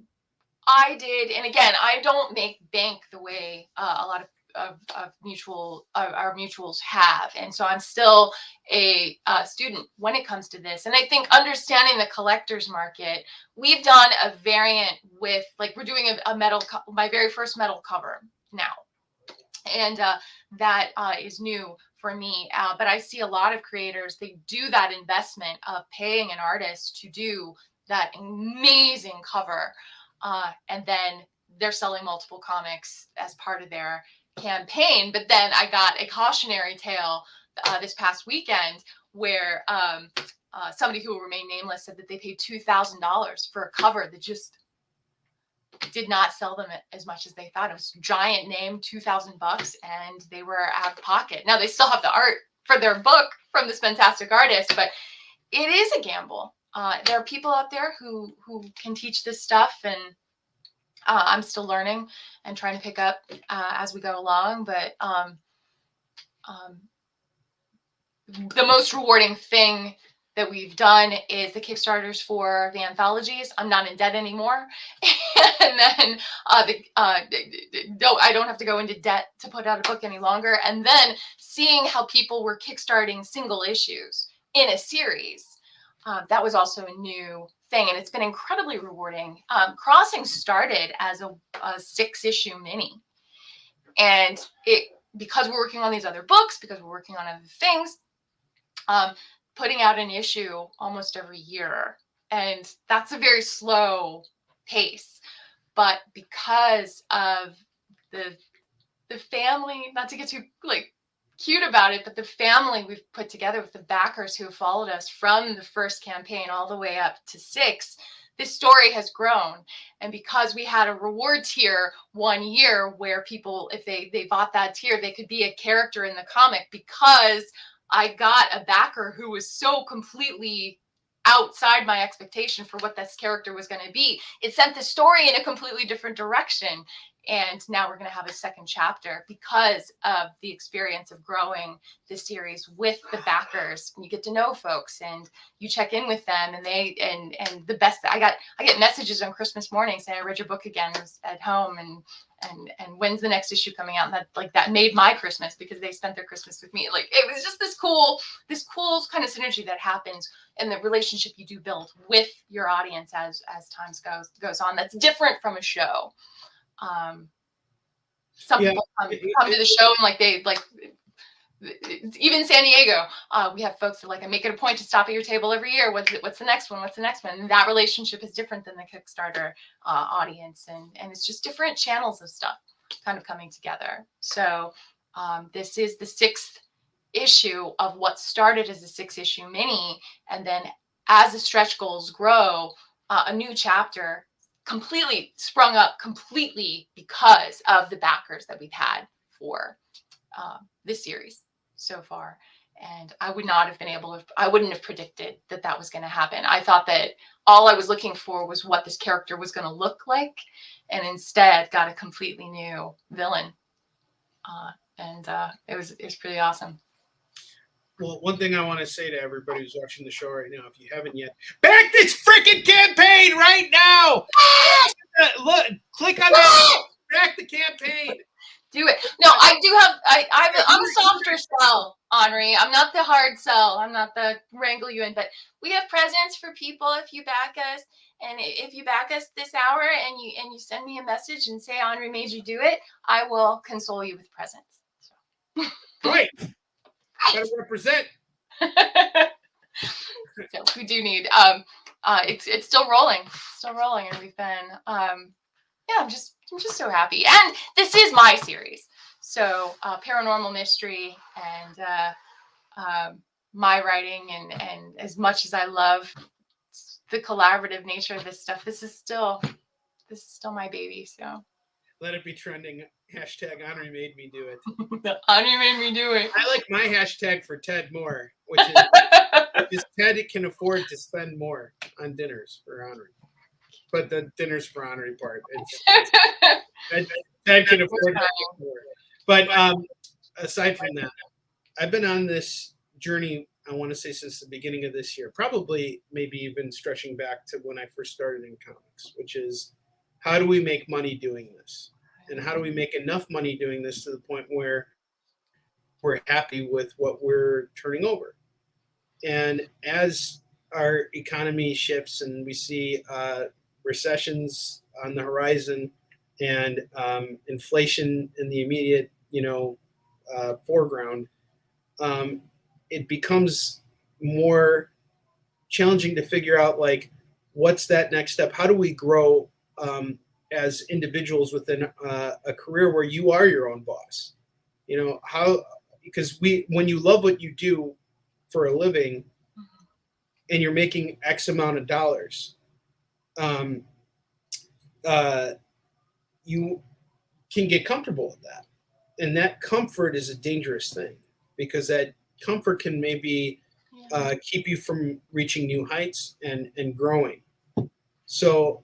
I did, and again, I don't make bank the way a lot of our mutuals have, and so I'm still a student when it comes to this. And I think understanding the collector's market, we've done a variant with, like, we're doing a metal my very first metal cover now, and that is new for me. But I see a lot of creators, they do that investment of paying an artist to do that amazing cover, and then they're selling multiple comics as part of their campaign. But then I got a cautionary tale this past weekend where somebody who will remain nameless said that they paid $2,000 for a cover that just did not sell them as much as they thought. It was a giant name, $2,000, and they were out of pocket. Now they still have the art for their book from this fantastic artist, but it is a gamble. There are people out there who can teach this stuff, and I'm still learning and trying to pick up as we go along. But the most rewarding thing that we've done is the Kickstarters for the anthologies. I'm not in debt anymore. And then I don't have to go into debt to put out a book any longer. And then seeing how people were kickstarting single issues in a series, that was also a new thing, and it's been incredibly rewarding. Crossing started as a 6-issue mini, and because we're working on these other books, because we're working on other things, putting out an issue almost every year, and that's a very slow pace. But because of the family, not to get too like cute about it, but the family we've put together with the backers who have followed us from the first campaign all the way up to 6, this story has grown. And because we had a reward tier one year where people, if they bought that tier, they could be a character in the comic, because I got a backer who was so completely outside my expectation for what this character was going to be. It sent the story in a completely different direction. And now we're going to have a second chapter because of the experience of growing the series with the backers. You get to know folks and you check in with them, and and the best, I get messages on Christmas morning saying, "I read your book again, I was at home, and when's the next issue coming out?" And that made my Christmas, because they spent their Christmas with me. Like, it was just this cool kind of synergy that happens in the relationship you do build with your audience as time goes on. That's different from a show. Some people come to the show and they even San Diego, we have folks that I make it a point to stop at your table every year. What's the next one? What's the next one? And that relationship is different than the Kickstarter audience, and it's just different channels of stuff kind of coming together. So this is the 6th issue of what started as a 6-issue mini, and then as the stretch goals grow, a new chapter completely sprung up completely because of the backers that we've had for this series so far. And I would not have been I wouldn't have predicted that was going to happen. I thought that all I was looking for was what this character was going to look like, and instead got a completely new villain. and it was pretty awesome. Well, one thing I want to say to everybody who's watching the show right now, if you haven't yet, back this freaking campaign right now! Look, click on that. Back the campaign. Do it. No, I do have. I'm a softer sell, Onrie. I'm not the hard sell. I'm not the wrangle you in. But we have presents for people if you back us. And if you back us this hour and you send me a message and say Onrie made you do it, I will console you with presents. So. Great. Gotta represent. So we do need. It's still rolling. Still rolling, and we've been. Yeah, I'm just so happy. And this is my series. So paranormal mystery and my writing and as much as I love the collaborative nature of this stuff, this is still my baby. So let it be trending. Hashtag Onrie made me do it. Onrie made me do it. I like my hashtag for Ted more, which is Ted can afford to spend more on dinners for Onrie. But the dinners for Onrie part, Ted can afford to more. But aside from that, I've been on this journey, I want to say, since the beginning of this year, probably maybe even stretching back to when I first started in comics, which is how do we make money doing this? And how do we make enough money doing this to the point where we're happy with what we're turning over? And as our economy shifts and we see recessions on the horizon and inflation in the immediate, foreground, it becomes more challenging to figure out, like, what's that next step? How do we grow as individuals within a career where you are your own boss? Because when you love what you do for a living and you're making X amount of dollars, you can get comfortable with that. And that comfort is a dangerous thing, because that comfort can maybe keep you from reaching new heights and growing. So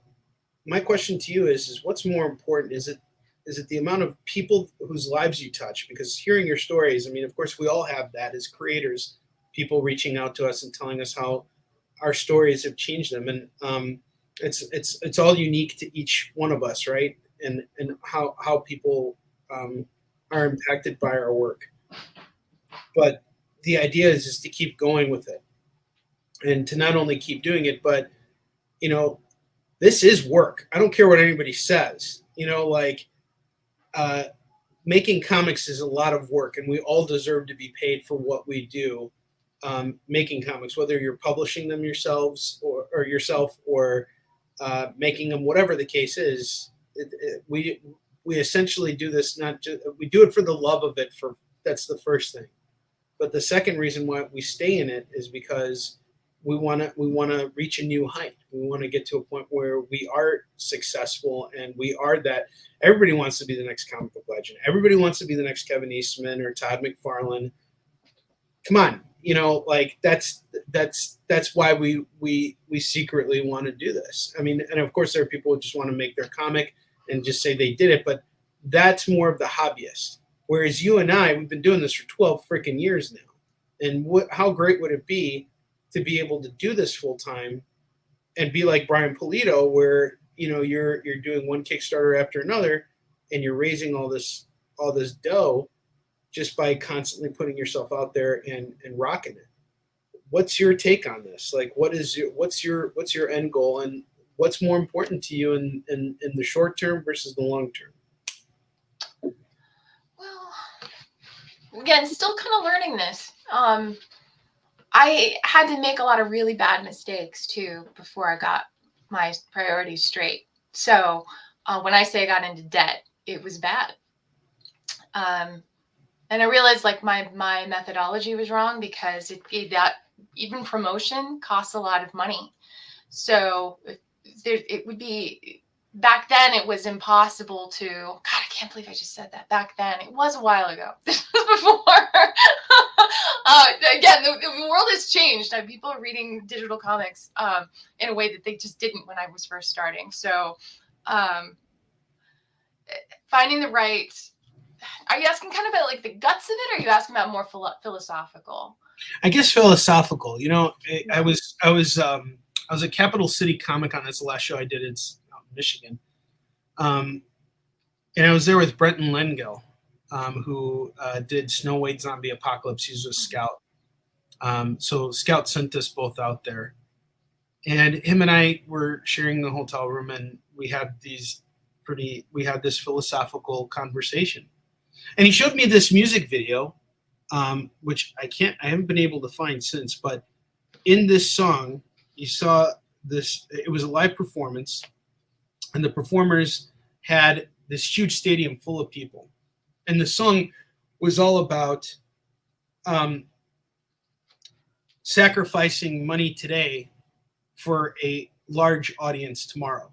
my question to you is what's more important? Is it the amount of people whose lives you touch? Because hearing your stories, I mean, of course, we all have that as creators, people reaching out to us and telling us how our stories have changed them. And it's all unique to each one of us, right? And how people are impacted by our work. But the idea is just to keep going with it, and to not only keep doing it, but this is work. I don't care what anybody says. Making comics is a lot of work, and we all deserve to be paid for what we do. Making comics, whether you're publishing them yourselves or yourself, or making them, whatever the case is, we essentially do this, we do it for the love of it. That's the first thing. But the second reason why we stay in it is because we want to reach a new height. We want to get to a point where we are successful, and we are that. Everybody wants to be the next comic book legend. Everybody wants to be the next Kevin Eastman or Todd McFarlane. Come on, that's why we secretly want to do this. I mean, and of course there are people who just want to make their comic and just say they did it, but that's more of the hobbyist. Whereas you and I, we've been doing this for 12 freaking years now. And how great would it be to be able to do this full time and be like Brian Pulido, where you're doing one Kickstarter after another, and you're raising all this dough just by constantly putting yourself out there and rocking it. What's your take on this? Like, what's your end goal, and what's more important to you in the short term versus the long term? Well, again, still kind of learning this. I had to make a lot of really bad mistakes too before I got my priorities straight. So when I say I got into debt, it was bad. And I realized, like, my methodology was wrong, because that even promotion costs a lot of money. So it would be, back then it was impossible to, God, I can't believe I just said that. Back then, it was a while ago. This was before. Again, the world has changed. People are reading digital comics in a way that they just didn't when I was first starting. So finding the right are you asking kind of about like the guts of it, or are you asking about more philosophical? I guess philosophical. You know, I was at Capital City Comic Con. That's the last show I did. It's out in Michigan, and I was there with Brenton Lengill, who did Snow White Zombie Apocalypse. He was a scout. So Scout sent us both out there, and him and I were sharing the hotel room, and we had this philosophical conversation. And he showed me this music video, which I haven't been able to find since, but in this song, you saw this, it was a live performance, and the performers had this huge stadium full of people. And the song was all about sacrificing money today for a large audience tomorrow.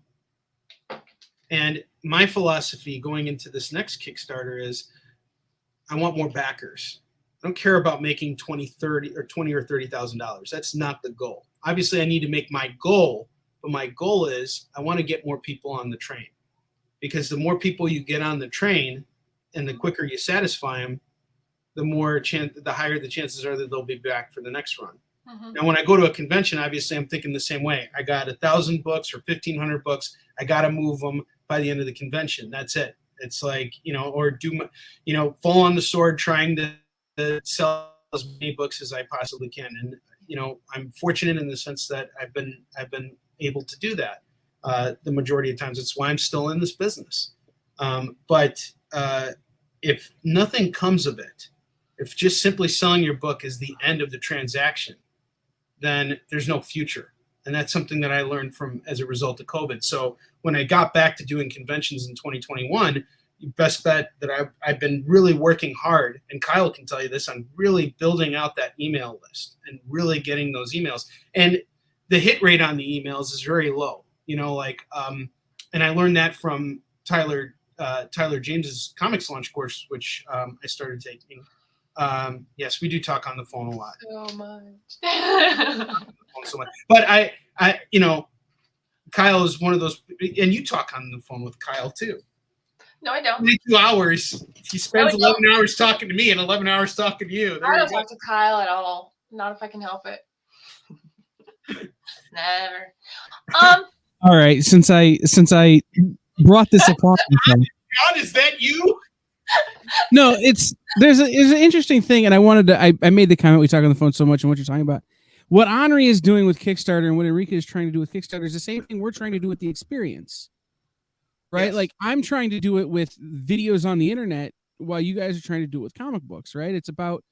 And my philosophy going into this next Kickstarter is I want more backers. I don't care about making $20 or $30,000. That's not the goal. Obviously, I need to make my goal, but my goal is I want to get more people on the train, because the more people you get on the train and the quicker you satisfy them, the higher the chances are that they'll be back for the next run. Mm-hmm. Now, when I go to a convention, obviously, I'm thinking the same way. I got 1,000 books or 1,500 books. I got to move them by the end of the convention. That's it. It's like, or fall on the sword trying to sell as many books as I possibly can. And, I'm fortunate in the sense that I've been able to do that the majority of times. It's why I'm still in this business. But if nothing comes of it, if just simply selling your book is the end of the transaction, then there's no future. And that's something that I learned as a result of COVID. So when I got back to doing conventions in 2021, you best bet that I've been really working hard, and Kyle can tell you this, I'm really building out that email list and really getting those emails. And the hit rate on the emails is very low, and I learned that from Tyler James's comics launch course, which I started taking. Yes, we do talk on the phone a lot. So much. But I Kyle is one of those, and you talk on the phone with Kyle too. No, I don't. 22 hours. He spends 11 hours talking to me and 11 hours talking to you. I don't talk to Kyle at all. Not if I can help it. Never. All right. Since I brought this upon myself. God, is that you? No, there's an interesting thing, and I wanted to. I made the comment, we talk on the phone so much, and what you're talking about. What Onrie is doing with Kickstarter and what Enrique is trying to do with Kickstarter is the same thing we're trying to do with the experience. Right? Yes. Like, I'm trying to do it with videos on the internet while you guys are trying to do it with comic books, right? It's about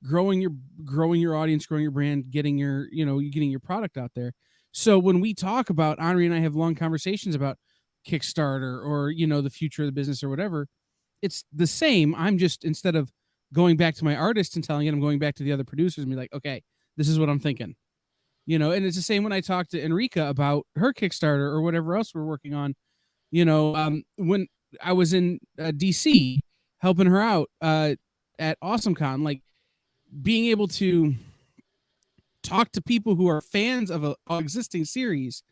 growing your audience, growing your brand, getting your product out there. So when we talk about, Onrie and I have long conversations about Kickstarter or, the future of the business or whatever, it's the same. I'm just, instead of going back to my artist and telling it, I'm going back to the other producers and be like, okay, this is what I'm thinking. And it's the same when I talk to Enrica about her Kickstarter or whatever else we're working on. When I was in DC helping her out at AwesomeCon, like being able to talk to people who are fans of an existing series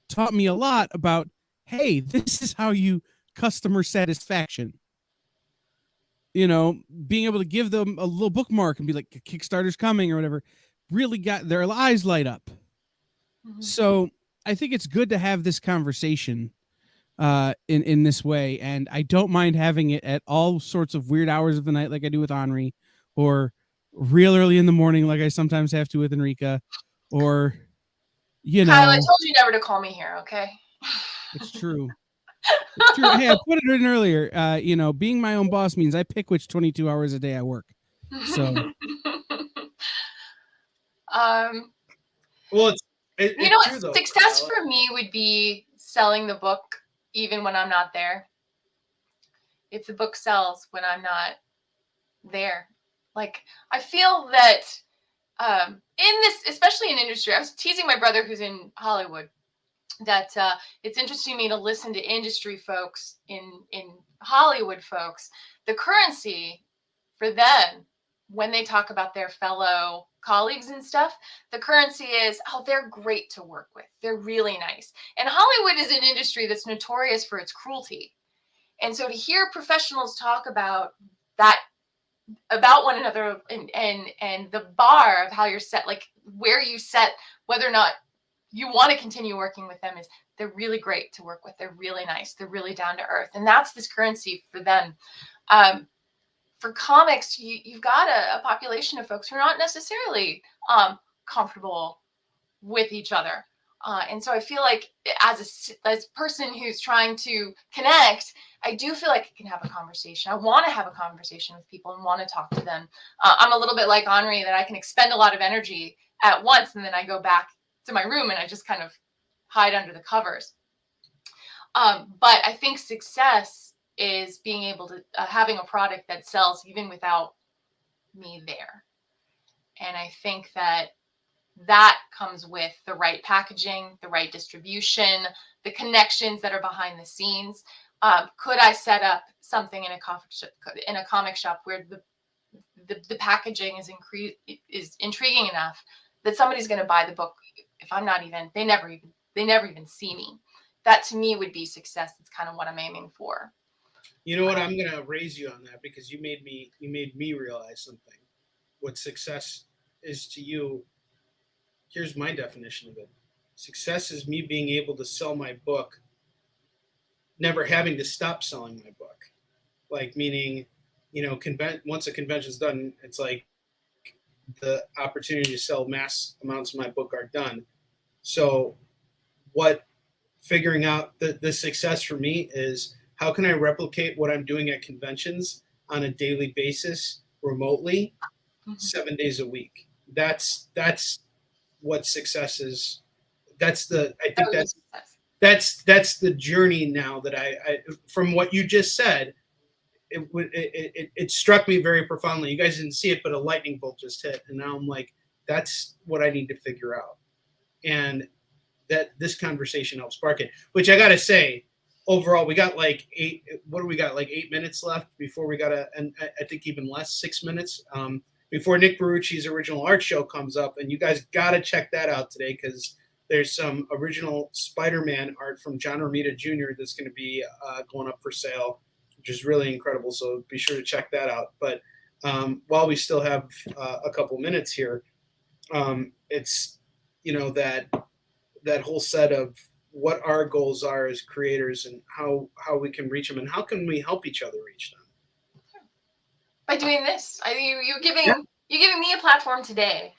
taught me a lot about, hey, this is how you customer satisfaction. Being able to give them a little bookmark and be like, Kickstarter's coming or whatever, really got their eyes light up. Mm-hmm. So I think it's good to have this conversation in this way, and I don't mind having it at all sorts of weird hours of the night like I do with Onrie, or real early in the morning like I sometimes have to with Enrica, or Kyle, I told you never to call me here, okay? It's true. It's true. Hey, I put it in earlier. Being my own boss means I pick which 22 hours a day I work. So well, success for me would be selling the book even when I'm not there. If the book sells when I'm not there, like I feel that in this, especially in industry, I was teasing my brother who's in Hollywood that it's interesting to me to listen to industry folks in Hollywood folks. The currency for them when they talk about their fellow colleagues and stuff, the currency is, oh, they're great to work with. They're really nice. And Hollywood is an industry that's notorious for its cruelty. And so to hear professionals talk about that, about one another, and the bar of how you're set, like where you set whether or not you want to continue working with them, is they're really great to work with. They're really nice. They're really down to earth. And that's this currency for them. For comics, you've got a population of folks who are not necessarily comfortable with each other. And so I feel like as a person who's trying to connect, I do feel like I can have a conversation. I want to have a conversation with people and want to talk to them. I'm a little bit like Onrie, that I can expend a lot of energy at once, and then I go back to my room and I just kind of hide under the covers. But I think success is being able to having a product that sells even without me there. And I think that comes with the right packaging, the right distribution, the connections that are behind the scenes. Could I set up something in a comic shop where the packaging is intriguing enough that somebody's going to buy the book if I'm not even, they never even see me? That to me would be success. That's kind of what I'm aiming for. You know what? I'm going to raise you on that, because you made me realize something. What success is to you. Here's my definition of it. Success is me being able to sell my book, never having to stop selling my book. Like, meaning, once a convention's done, it's like the opportunity to sell mass amounts of my book are done. So figuring out the success for me is, how can I replicate what I'm doing at conventions on a daily basis remotely, 7 days a week? That's what success is. That's the journey now that I from what you just said, it struck me very profoundly. You guys didn't see it, but a lightning bolt just hit, and now I'm like, that's what I need to figure out. And that this conversation helps spark it, which I got to say, overall, we got like 8 minutes left before we got and I think even less, 6 minutes before Nick Barucci's original art show comes up. And you guys got to check that out today, because there's some original Spider-Man art from John Romita Jr. that's going to be going up for sale, which is really incredible. So be sure to check that out. But while we still have a couple minutes here, it's, that whole set of what our goals are as creators and how we can reach them, and how can we help each other reach them. By doing this, you're giving me a platform today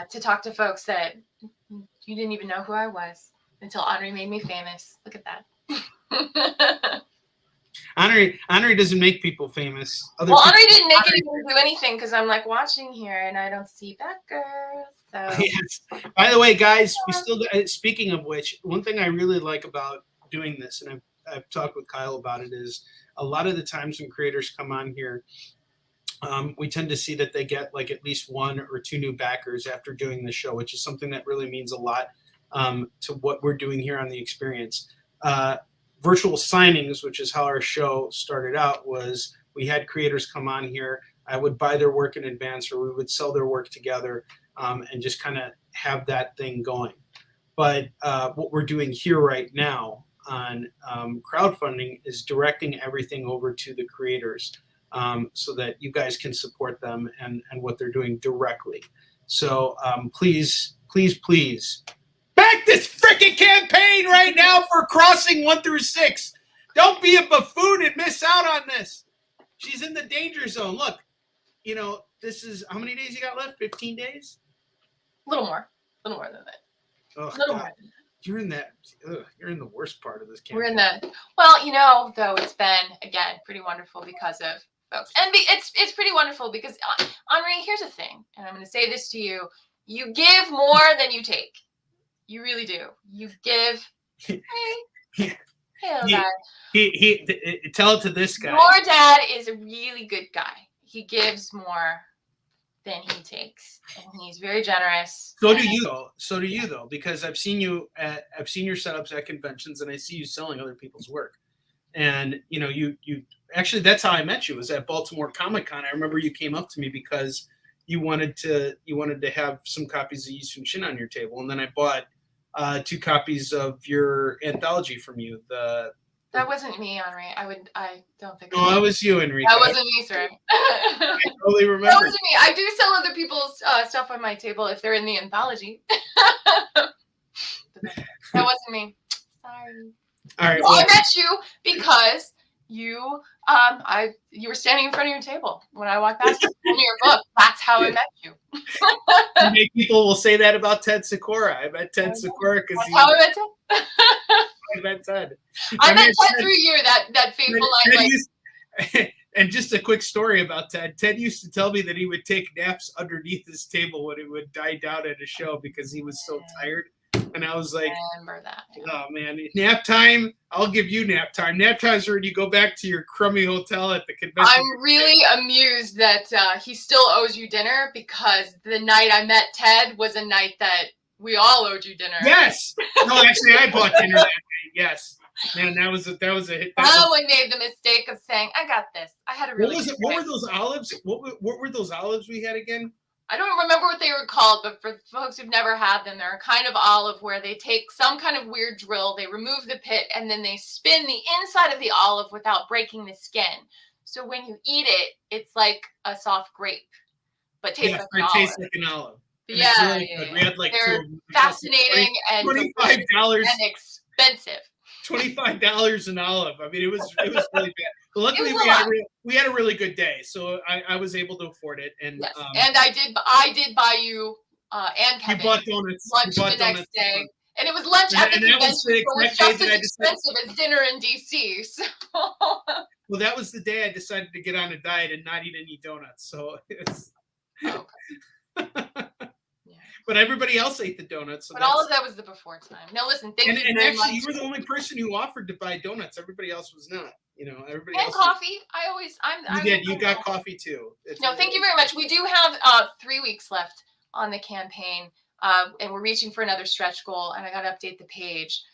to talk to folks that you didn't even know who I was until Onrie made me famous. Look at that. Onrie doesn't make people famous. Onrie didn't make anyone do anything, because I'm like watching here and I don't see that girl. So. Yes. By the way, guys, speaking of which, one thing I really like about doing this, and I've talked with Kyle about it, is a lot of the times when creators come on here, we tend to see that they get like at least 1 or 2 new backers after doing the show, which is something that really means a lot to what we're doing here on the experience. Virtual signings, which is how our show started out, was we had creators come on here. I would buy their work in advance, or we would sell their work together, and just kind of have that thing going. But what we're doing here right now on crowdfunding is directing everything over to the creators, so that you guys can support them and what they're doing directly. So please back this freaking campaign right now for Crossing 1 through 6. Don't be a buffoon and miss out on this. She's in the danger zone. Look, this is, how many days you got left? 15 days? A little more than that. Oh, God. You're in the worst part of this campaign. We're in the, though it's been, again, pretty wonderful because of folks. And it's pretty wonderful because, Onrie, here's the thing, and I'm going to say this to you. You give more than you take. You really do. You give. Hey, dad. Tell it to this guy. Your dad is a really good guy. He gives more than he takes, and he's very generous. So do you though, because I've seen your setups at conventions, and I see you selling other people's work. And you actually, that's how I met you, was at Baltimore Comic-Con. I remember you came up to me because you wanted to have some copies of Yi Sun Shin on your table, and then I bought 2 copies of your anthology from you, the That wasn't me, Onrie. I don't think. No, that was you, Enrique. That wasn't me, sir. I totally remember. That wasn't me. I do sell other people's stuff on my table if they're in the anthology. That wasn't me. Sorry. All right. Well, I met you because you were standing in front of your table when I walked past you in your book. That's how I met you. Many people will say that about Ted Sikora. I met Ted Sikora because how I met Ted. I met Ted. I met Ted through you. That fateful night. And just a quick story about Ted. Ted used to tell me that he would take naps underneath his table when it would die down at a show because he was so tired. And I was like, I remember that. Oh man, nap time. I'll give you nap time. Nap time's when you go back to your crummy hotel at the convention. I'm really amused that he still owes you dinner because the night I met Ted was a night that we all owed you dinner. Yes. No, actually, I bought dinner that night. Yes. Man, that was a hit. Someone made the mistake of saying, "I got this." I had a really. What were those olives? What were those olives we had again? I don't remember what they were called, but for folks who've never had them, they're a kind of olive where they take some kind of weird drill, they remove the pit, and then they spin the inside of the olive without breaking the skin. So when you eat it, it's like a soft grape, but tastes like an olive. Tastes like an olive. Yeah, really yeah. We had like they're fascinating and $25 and expensive. $25 an olive. I mean, it was really bad. But luckily, we had a really good day, so I was able to afford it. And yes. And I did buy you and Kevin. You bought donuts. Lunch the next day, and it was lunch at the convention, so it was just as expensive as dinner in DC. So. Well, that was the day I decided to get on a diet and not eat any donuts. So it's. Okay. But everybody else ate the donuts. So but all of that was the before time. No, listen, thank you very much. You were the only person who offered to buy donuts. Everybody else was not. You know, everybody and else. Coffee. You did. You got coffee too. No, thank you very much. We do have 3 weeks left on the campaign, and we're reaching for another stretch goal. And I got to update the page.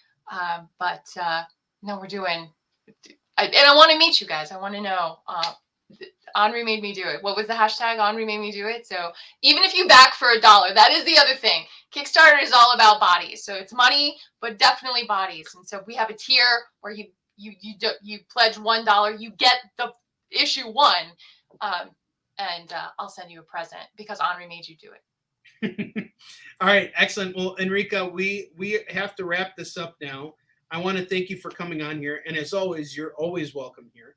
No, we're doing. And I want to meet you guys. I want to know. Onrie made me do it. What was the hashtag? Onrie made me do it. So even if you back for $1, that is the other thing. Kickstarter is all about bodies. So it's money, but definitely bodies. And so we have a tier where you pledge $1, you get the issue 1, and I'll send you a present because Onrie made you do it. All right, excellent. Well, Enrica, we have to wrap this up now. I want to thank you for coming on here, and as always, you're always welcome here.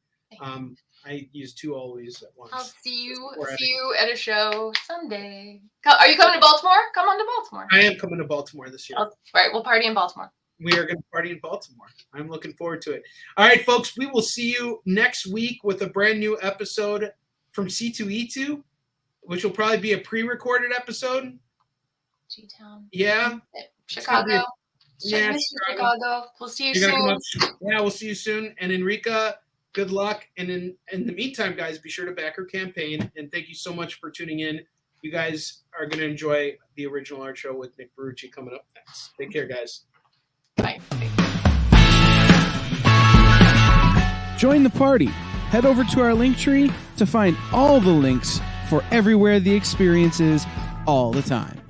I use 2 always at once. I'll see you at a show someday. Are you coming to Baltimore? Come on to Baltimore. I am coming to Baltimore this year. All right, we'll party in Baltimore. We are going to party in Baltimore. I'm looking forward to it. All right, folks, we will see you next week with a brand new episode from C2E2, which will probably be a pre-recorded episode. G-Town. Yeah. Chicago. Yeah, Chicago. We'll see you soon. Yeah, we'll see you soon. And Enrica, good luck. And in the meantime, guys, be sure to back her campaign. And thank you so much for tuning in. You guys are going to enjoy the original art show with Nick Barucci coming up next. Take care, guys. Bye. Join the party. Head over to our link tree to find all the links for everywhere the experience is all the time.